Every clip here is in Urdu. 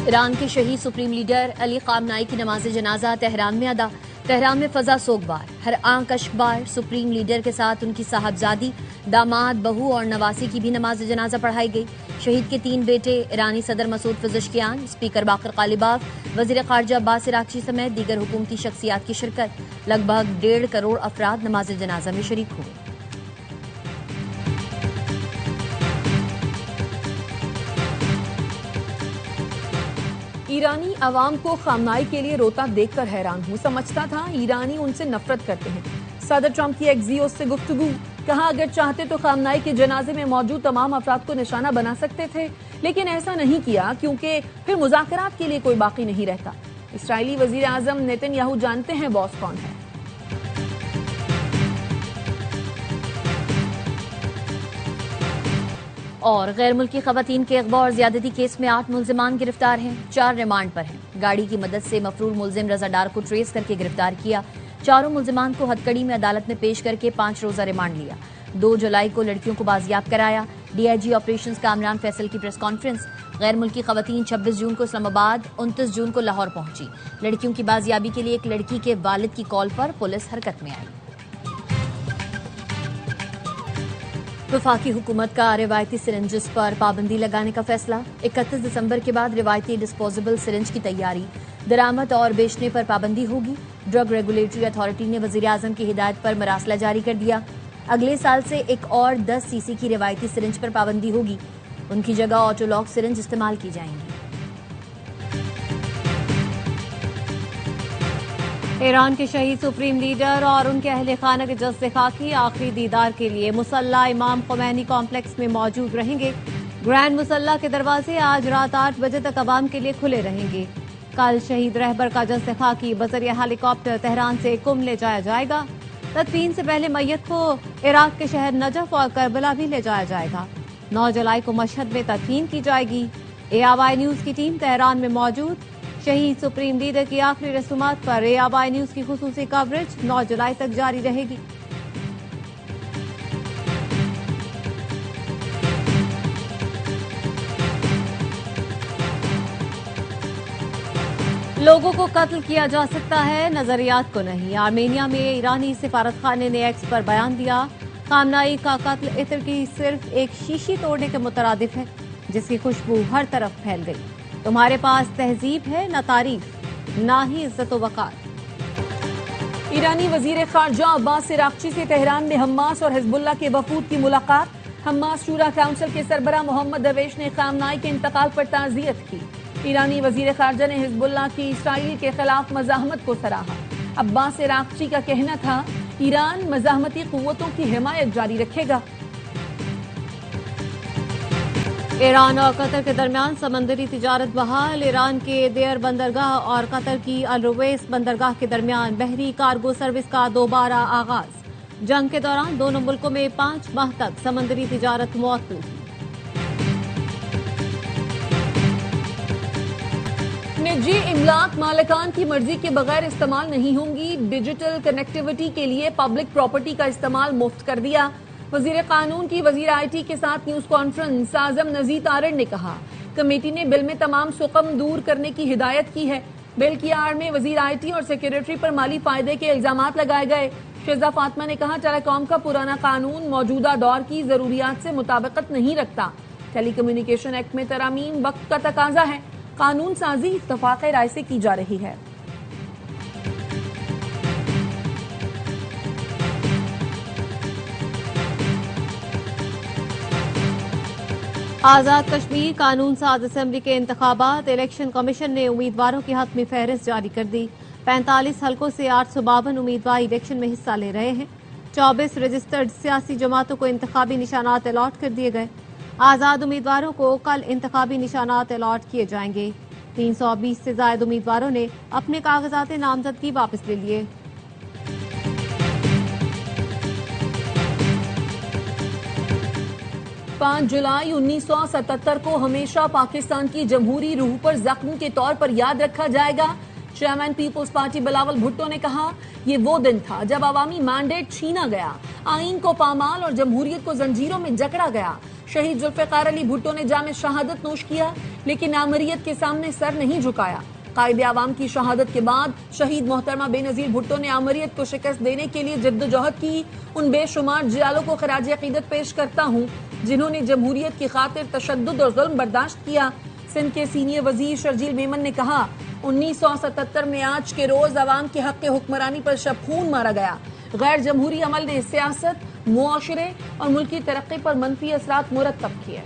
ایران کے شہید سپریم لیڈر علی خامنائی کی نماز جنازہ تہران میں ادا۔ تہران میں فضا سوگوار، ہر آنکھ اشکبار۔ سپریم لیڈر کے ساتھ ان کی صاحبزادی، داماد، بہو اور نواسی کی بھی نماز جنازہ پڑھائی گئی۔ شہید کے 3 بیٹے ایرانی صدر Masoud Pezeshkian, speaker Bagher Ghalibaf, وزیر خارجہ عباس عراقچی سمیت دیگر حکومتی شخصیات کی شرکت۔ لگ بھگ 1.5 کروڑ افراد نماز جنازہ میں شریک ہوئے۔ ایرانی عوام کو خامنائی کے لیے روتا دیکھ کر حیران ہوں۔ سمجھتا تھا ایرانی ان سے نفرت کرتے ہیں۔ صدر ٹرمپ کی ایکزیوس سے گفتگو، کہا اگر چاہتے تو خامنائی کے جنازے میں موجود تمام افراد کو نشانہ بنا سکتے تھے، لیکن ایسا نہیں کیا کیونکہ پھر مذاکرات کے لیے کوئی باقی نہیں رہتا۔ اسرائیلی وزیر اعظم نیتن یاہو جانتے ہیں باس کون ہے۔ اور غیر ملکی خواتین کے اغوا اور زیادتی کیس میں 8 ملزمان گرفتار ہیں، 4 ریمانڈ پر ہیں۔ گاڑی کی مدد سے مفرور ملزم رضا ڈار کو ٹریس کر کے گرفتار کیا۔ چاروں ملزمان کو ہتکڑی میں عدالت میں پیش کر کے 5 روزہ ریمانڈ لیا۔ 2 جولائی کو لڑکیوں کو بازیاب کرایا۔ D I G operations Kamran Faisal کی پریس کانفرنس۔ غیر ملکی خواتین 26 جون کو اسلام آباد، 29 جون کو لاہور پہنچی۔ لڑکیوں کی بازیابی کے لیے ایک لڑکی کے والد کی کال پر پولیس حرکت میں آئی۔ وفاقی حکومت کا روایتی سرنجز پر پابندی لگانے کا فیصلہ۔ 31 دسمبر کے بعد روایتی ڈسپوزیبل سرنج کی تیاری، درآمد اور بیچنے پر پابندی ہوگی۔ ڈرگ ریگولیٹری اتھارٹی نے وزیر اعظم کی ہدایت پر مراسلہ جاری کر دیا۔ اگلے سال سے ایک اور 10 cc کی روایتی سرنج پر پابندی ہوگی۔ ان کی جگہ آٹو لاک سرنج استعمال کی جائیں گی۔ ایران کے شہید سپریم لیڈر اور ان کے اہل خانہ کے جسد خاکی آخری دیدار کے لیے مسلح امام خمینی کمپلیکس میں موجود رہیں گے۔ گرینڈ مسلح کے دروازے آج رات 8 بجے تک عوام کے لیے کھلے رہیں گے۔ کل شہید رہبر کا جسد خاکی بذریعہ ہیلی کاپٹر تہران سے قم لے جایا جائے گا۔ تدفین سے پہلے میت کو عراق کے شہر نجف اور کربلا بھی لے جایا جائے گا۔ 9 جولائی کو مشہد میں تدفین کی جائے گی۔ ARY نیوز کی ٹیم تہران میں موجود۔ شہید سپریم لیڈر کی آخری رسومات پر ARY نیوز کی خصوصی کوریج 9 جولائی تک جاری رہے گی۔ لوگوں کو قتل کیا جا سکتا ہے، نظریات کو نہیں۔ آرمینیا میں ایرانی سفارت خانے نے ایکس پر بیان دیا، خامنائی کا قتل عطر کی صرف ایک شیشی توڑنے کے مترادف ہے جس کی خوشبو ہر طرف پھیل گئی۔ تمہارے پاس تہذیب ہے، نہ تعریف، نہ ہی عزت و وقار۔ ایرانی وزیر خارجہ عباس عراقچی سے تہران میں حماس اور حزب اللہ کے وفود کی ملاقات۔ حماس شورا کونسل کے سربراہ محمد درویش نے خامنائی کے انتقال پر تعزیت کی۔ ایرانی وزیر خارجہ نے حزب اللہ کی اسرائیل کے خلاف مزاحمت کو سراہا۔ عباس عراقچی کا کہنا تھا، ایران مزاحمتی قوتوں کی حمایت جاری رکھے گا۔ ایران اور قطر کے درمیان سمندری تجارت بحال۔ ایران کے دیر بندرگاہ اور قطر کی الرویس بندرگاہ کے درمیان بحری کارگو سروس کا دوبارہ آغاز۔ جنگ کے دوران دونوں ملکوں میں 5 ماہ تک سمندری تجارت معطل تھی۔ نجی املاک مالکان کی مرضی کے بغیر استعمال نہیں ہوں گی۔ ڈیجیٹل کنیکٹیویٹی کے لیے پبلک پراپرٹی کا استعمال مفت کر دیا۔ وزیر قانون کی وزیر آئی ٹی کے ساتھ نیوز کانفرنس۔ اعظم نذیر تارڑ نے کہا، کمیٹی نے بل میں تمام سقم دور کرنے کی ہدایت کی ہے۔ بل کی آڑ میں وزیر آئی ٹی اور سیکریٹری پر مالی فائدے کے الزامات لگائے گئے۔ شہزاد فاطمہ نے کہا، ٹیلی کام کا پرانا قانون موجودہ دور کی ضروریات سے مطابقت نہیں رکھتا۔ ٹیلی کمیونیکیشن ایکٹ میں ترامیم وقت کا تقاضا ہے۔ قانون سازی اتفاق رائے سے کی جا رہی ہے۔ آزاد کشمیر قانون ساز اسمبلی کے انتخابات۔ الیکشن کمیشن نے امیدواروں کی حتمی فہرست جاری کر دی۔ 45 حلقوں سے 852 امیدوار الیکشن میں حصہ لے رہے ہیں۔ 24 رجسٹرڈ سیاسی جماعتوں کو انتخابی نشانات الاٹ کر دیے گئے۔ آزاد امیدواروں کو کل انتخابی نشانات الاٹ کیے جائیں گے۔ 320 سے زائد امیدواروں نے اپنے کاغذات نامزدگی واپس لے لیے۔ 5 جولائی 1977 کو ہمیشہ پاکستان کی جمہوری روح پر زخم کے طور پر یاد رکھا جائے گا۔ چیئرمین پیپلز پارٹی بلاول بھٹو نے کہا، یہ وہ دن تھا جب عوامی مینڈیٹ چھینا گیا، آئین کو پامال اور جمہوریت کو زنجیروں میں جکڑا گیا۔ شہید ذوالفقار علی بھٹو نے جام شہادت نوش کیا لیکن آمریت کے سامنے سر نہیں جھکایا۔ قائد عوام کی شہادت کے بعد شہید محترمہ بے نظیر بھٹو نے آمریت کو شکست دینے کے لیے جدوجہد کی۔ ان بے شمار جیالوں کو خراج عقیدت پیش کرتا ہوں جنہوں نے جمہوریت کی خاطر تشدد اور ظلم برداشت کیا۔ سندھ کے سینئر وزیر شرجیل میمن نے کہا 1977 میں آج کے روز عوام کے حق حکمرانی پر شب خون مارا گیا۔ غیر جمہوری عمل نے سیاست، معاشرے اور ملک کی ترقی پر منفی اثرات مرتب کیے۔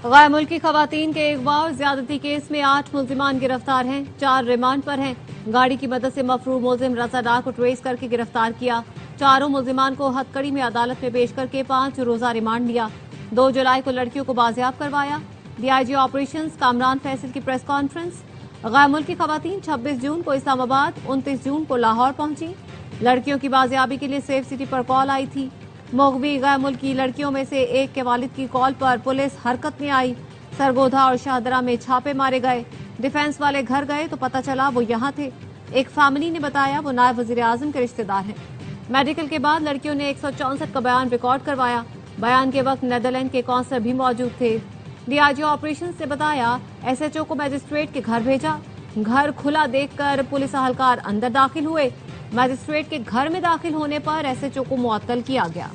غیر ملکی خواتین کے اغوا اور زیادتی کیس میں 8 ملزمان گرفتار ہیں، 4 ریمانڈ پر ہیں۔ گاڑی کی مدد سے مفرور ملزم رضا ڈار کو ٹریس کر کے گرفتار کیا۔ چاروں ملزمان کو ہتھ کڑی میں عدالت میں پیش کر کے 5 روزہ ریمانڈ لیا۔ 2 جولائی کو لڑکیوں کو بازیاب کروایا۔ D I G operations Kamran Faisal کی پریس کانفرنس۔ غیر ملکی خواتین 26 جون کو اسلام آباد، 29 جون کو لاہور پہنچی۔ لڑکیوں کی بازیابی کے لیے سیف سٹی پر کال آئی تھی۔ مغوی غیر ملکی لڑکیوں میں سے ایک کے والد کی کال پر پولیس حرکت میں آئی۔ سرگودھا اور شاہدرہ میں چھاپے مارے گئے۔ ڈیفنس والے گھر گئے تو پتہ چلا وہ یہاں تھے۔ ایک فیملی نے بتایا وہ نائب وزیر اعظم کے رشتہ دار ہیں۔ میڈیکل کے بعد لڑکیوں نے 164 کا بیان ریکارڈ کروایا۔ بیان کے وقت نیدرلینڈ کے کونسلر بھی موجود تھے۔ ڈی آئی جی آپریشنز نے بتایا ایس ایچ او کو میجسٹریٹ کے گھر بھیجا۔ گھر کھلا دیکھ کر پولیس اہلکار اندر داخل ہوئے۔ میجسٹریٹ کے گھر میں داخل ہونے پر ایس ایچ او کو معطل کیا گیا۔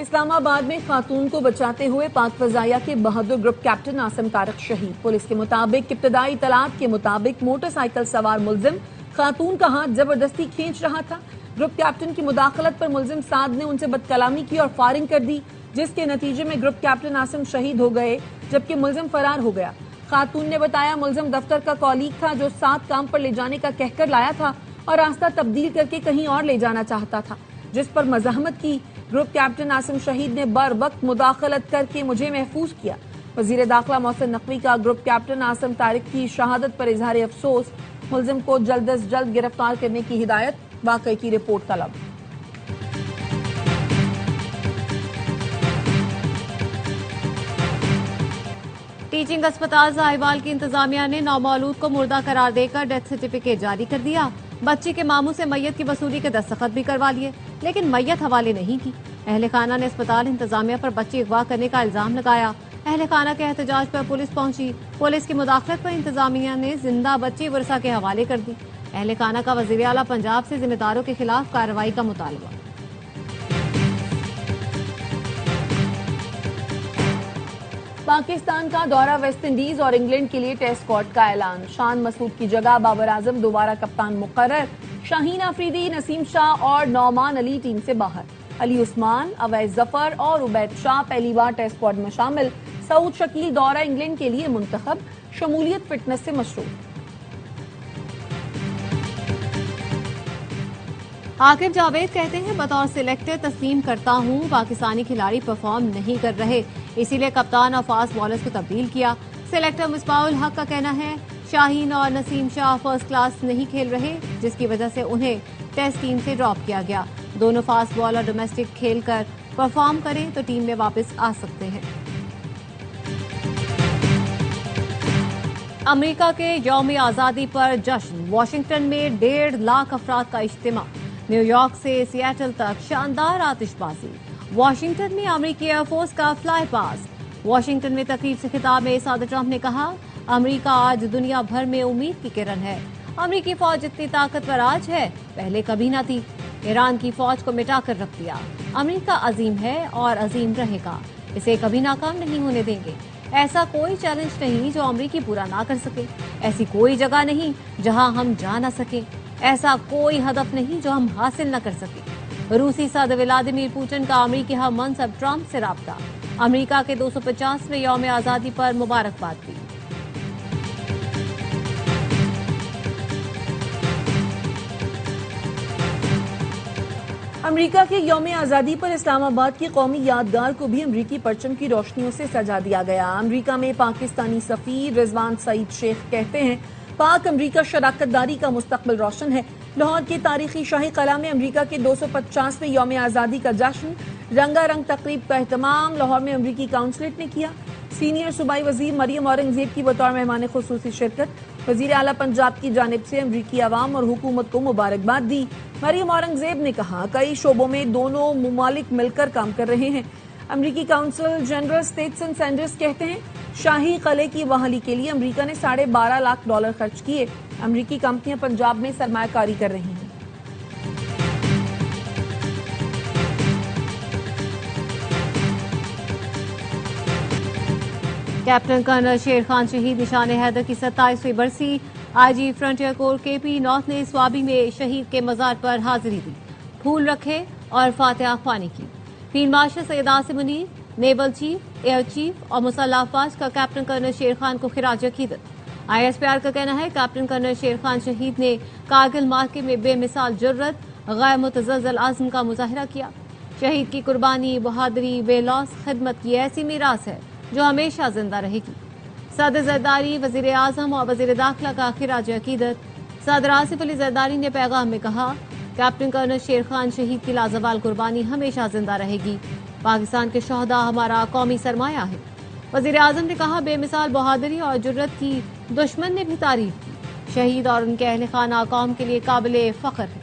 اسلام آباد میں خاتون کو بچاتے ہوئے پاک فضائیہ کے بہادر گروپ کیپٹن عاصم طارق شہید۔ پولیس کے مطابق ابتدائی اطلاعات کے مطابق موٹر سائیکل سوار ملزم خاتون کا ہاتھ زبردستی کھینچ رہا تھا۔ گروپ کیپٹن کی مداخلت پر ملزم سعد نے ان سے بد کلامی کی اور فائرنگ کر دی، جس کے نتیجے میں گروپ کیپٹن عاصم شہید ہو گئے جبکہ ملزم فرار ہو گیا۔ خاتون نے بتایا ملزم دفتر کا کالیگ تھا جو ساتھ کام پر لے جانے کا کہہ کر لایا تھا اور راستہ تبدیل کر کے کہیں اور لے جانا چاہتا تھا، جس پر مزاحمت کی۔ گروپ کیپٹن عاصم شہید نے بر وقت مداخلت کر کے مجھے محفوظ کیا۔ وزیر داخلہ محسن نقوی کا گروپ کیپٹن عاصم طارق کی شہادت پر اظہار افسوس۔ ملزم کو جلد از جلد گرفتار کرنے کی ہدایت، واقعے کی رپورٹ طلب۔ ٹیچنگ اسپتال ساہیوال کی انتظامیہ نے نومولود کو مردہ قرار دے کر ڈیتھ سرٹیفکیٹ جاری کر دیا۔ بچی کے ماموں سے میت کی وصولی کے دستخط بھی کروا لیے لیکن میت حوالے نہیں کی۔ اہل خانہ نے اسپتال انتظامیہ پر بچی اغوا کرنے کا الزام لگایا۔ اہل خانہ کے احتجاج پر پولیس پہنچی۔ پولیس کی مداخلت پر انتظامیہ نے زندہ بچی ورثہ کے حوالے کر دی۔ اہل خانہ کا وزیر اعلیٰ پنجاب سے ذمہ داروں کے خلاف کارروائی کا مطالبہ۔ پاکستان کا دورہ ویسٹ انڈیز اور انگلینڈ کے لیے ٹیسٹ اسکواڈ کا اعلان۔ شان مسعود کی جگہ بابر اعظم دوبارہ کپتان مقرر۔ شاہین آفریدی، نسیم شاہ اور نعمان علی ٹیم سے باہر۔ علی عثمان، اویس ظفر اور عبید شاہ پہلی بار ٹیسٹ اسکواڈ میں شامل۔ سعود شکیل دورہ انگلینڈ کے لیے منتخب، شمولیت فٹنس سے مشروط۔ عاقب جاوید کہتے ہیں بطور سلیکٹر تسلیم کرتا ہوں پاکستانی کھلاڑی پرفارم نہیں کر رہے، اسی لیے کپتان اور فاسٹ بالرز کو تبدیل کیا۔ سلیکٹر مصباح الحق کا کہنا ہے شاہین اور نسیم شاہ فرسٹ کلاس نہیں کھیل رہے جس کی وجہ سے انہیں ٹیسٹ ٹیم سے ڈراپ کیا گیا۔ دونوں فاسٹ بالر ڈومیسٹک کھیل کر پرفارم کریں تو ٹیم میں واپس آ سکتے ہیں۔ امریکہ کے یوم آزادی پر جشن، واشنگٹن میں 1.5 لاکھ افراد کا اجتماع۔ نیو یارک سے سیاٹل تک شاندار آتش بازی۔ واشنگٹن میں امریکی ایئر فورس کا فلائی پاس۔ واشنگٹن میں تقریب سے خطاب میں صدر ٹرمپ نے کہا امریکہ آج دنیا بھر میں امید کی کرن ہے۔ امریکی فوج جتنی طاقتور آج ہے پہلے کبھی نہ تھی۔ ایران کی فوج کو مٹا کر رکھ دیا۔ امریکہ عظیم ہے اور عظیم رہے گا، اسے کبھی ناکام نہیں ہونے دیں گے۔ ایسا کوئی چیلنج نہیں جو امریکی پورا نہ کر سکے، ایسی کوئی جگہ نہیں جہاں ہم جا نہ سکیں، ایسا کوئی ہدف نہیں جو ہم حاصل نہ کر سکیں۔ روسی صدر ولادیمیر پوٹن کا امریکی ہم منصب ٹرمپ سے رابطہ۔ امریکہ کے 250ویں یوم آزادی پر مبارکباد دی۔ امریکہ کے یوم آزادی پر اسلام آباد کی قومی یادگار کو بھی امریکی پرچم کی روشنیوں سے سجا دیا گیا۔ امریکہ میں پاکستانی سفیر رضوان سعید شیخ کہتے ہیں پاک امریکہ شراکت داری کا مستقبل روشن ہے، لاہور کی تاریخی شاہی قلعہ میں امریکہ کے 250ویں یوم آزادی کا جشن، رنگا رنگ تقریب کا اہتمام لاہور میں امریکی کونسلیٹ نے کیا۔ سینئر صوبائی وزیر مریم اورنگزیب کی بطور مہمان خصوصی شرکت، وزیر اعلیٰ پنجاب کی جانب سے امریکی عوام اور حکومت کو مبارکباد دی۔ مریم اورنگزیب نے کہا کئی شعبوں میں دونوں ممالک مل کر کام کر رہے ہیں۔ امریکی کونسل جنرل اسٹیٹسن سینڈرز کہتے ہیں شاہی قلعے کی بحالی کے لیے امریکہ نے $12.5 لاکھ خرچ کیے۔ امریکی کمپنیاں پنجاب میں سرمایہ کاری کر رہی ہیں۔ کیپٹن کرنل شیر خان شہید نشان حیدر کی 27ویں برسی، آئی جی فرنٹیئر کور کے پی نارتھ نے سوابی میں شہید کے مزار پر حاضری دی، پھول رکھے اور فاتحہ خوانی کی۔ Field marshal Syed Asim Munir, naval chief, air chief اور مسلح افواج کا کیپٹن کرنل شیر خان کو خراج عقیدت۔ آئی ایس پی آر کا کہنا ہے کیپٹن کرنل شیر خان شہید نے کارگل معرکے میں بے مثال جرت، غیر متزلزل عزم کا مظاہرہ کیا۔ شہید کی قربانی، بہادری، بے لوث خدمت کی ایسی میراث ہے جو ہمیشہ زندہ رہے گی۔ صدر زرداری، وزیر اعظم اور وزیر داخلہ کا خراج عقیدت۔ صدر آصف علی زرداری نے پیغام میں کہا کیپٹن کرنل شیر خان شہید کی لازوال قربانی ہمیشہ زندہ رہے گی۔ پاکستان کے شہداء ہمارا قومی سرمایہ ہے۔ وزیر اعظم نے کہا بے مثال بہادری اور جرت کی دشمن نے بھی تعریف کی۔ شہید اور ان کے اہل خانہ قوم کے لیے قابل فخر ہے۔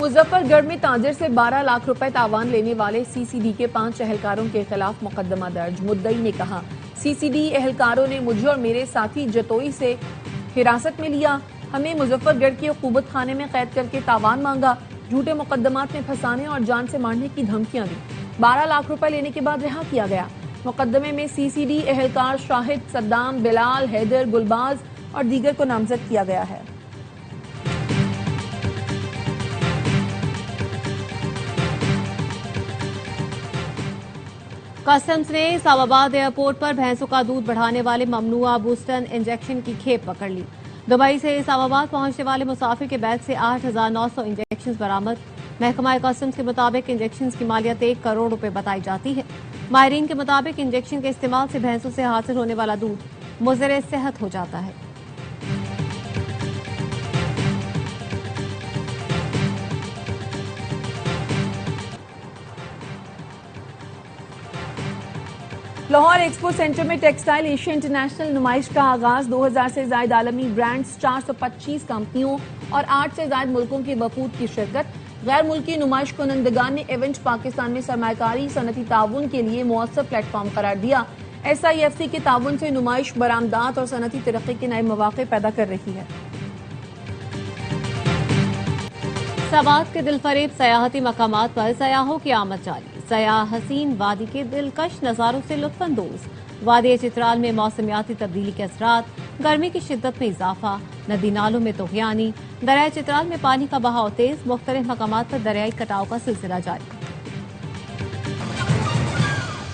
مظفر گڑھ میں تاجر سے 12 لاکھ روپے تاوان لینے والے سی سی ڈی کے 5 اہلکاروں کے خلاف مقدمہ درج۔ مدعی نے کہا سی سی ڈی اہلکاروں نے مجھے اور میرے ساتھی جتوئی سے حراست میں لیا، ہمیں مظفر گڑھ کے عقوبت خانے میں قید کر کے تاوان مانگا، جھوٹے مقدمات میں پھنسانے اور جان سے مارنے کی دھمکیاں دی۔ 12 لاکھ روپے لینے کے بعد رہا کیا گیا۔ مقدمے میں سی سی ڈی اہلکار شاہد، صدام، بلال، حیدر، گلباز اور دیگر کو نامزد کیا گیا ہے۔ کسٹمز نے اسلام آباد ایئرپورٹ پر بھینسوں کا دودھ بڑھانے والے ممنوعہ بوسٹن انجیکشن کی کھیپ پکڑ لی۔ دبئی سے اسلام آباد پہنچنے والے مسافر کے بیگ سے 8,900 انجیکشن برآمد۔ محکمہ کسٹمز کے مطابق انجیکشن کی مالیت 1 کروڑ روپے بتائی جاتی ہے۔ ماہرین کے مطابق انجیکشن کے استعمال سے بھینسوں سے حاصل ہونے والا دودھ مضر صحت ہو جاتا ہے۔ لاہور ایکسپو سینٹر میں ٹیکسٹائل ایشیا انٹرنیشنل نمائش کا آغاز۔ 2000 سے زائد عالمی برانڈز، 425 کمپنیوں اور 8 سے زائد ملکوں کے وفود کی شرکت۔ غیر ملکی نمائش کنندگان نے ایونٹ پاکستان میں سرمایہ کاری، صنعتی تعاون کے لیے مؤثر پلیٹ فارم قرار دیا۔ ایس آئی ایف سی کے تعاون سے نمائش برآمدات اور صنعتی ترقی کے نئے مواقع پیدا کر رہی ہے۔ سوات کے دلفریب سیاحتی مقامات پر سیاحوں کی آمد جاری۔ سیاح حسین وادی کے دلکش نظاروں سے لطف اندوز۔ وادی چترال میں موسمیاتی تبدیلی کے اثرات، گرمی کی شدت میں اضافہ، ندی نالوں میں طغیانی، دریائے چترال میں پانی کا بہاؤ تیز، مختلف مقامات پر دریائی کٹاؤ کا سلسلہ جاری۔